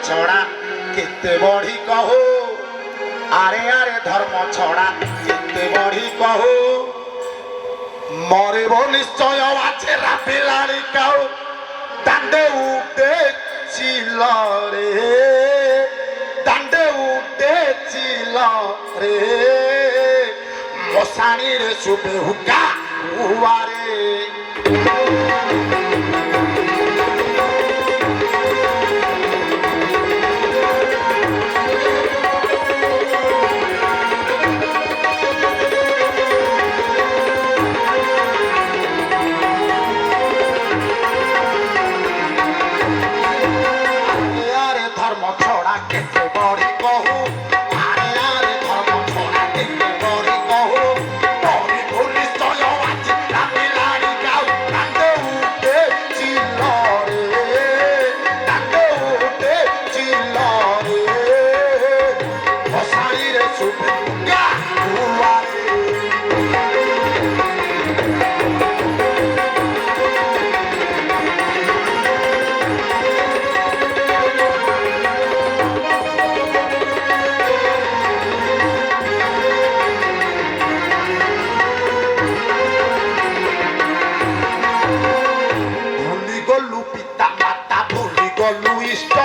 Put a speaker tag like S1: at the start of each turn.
S1: ছড়া কেতে বড়ি কহো আরে আরে ধর্ম ছড়া কেতে বড়ি কহো মরিব নিশ্চয় আছে রাপিলাড়ি কাউ দাণ্ডে উঠেছিল রে দাণ্ডে উঠেছিল রে মশানিরে শুবে হুকা হুয়ারে Luis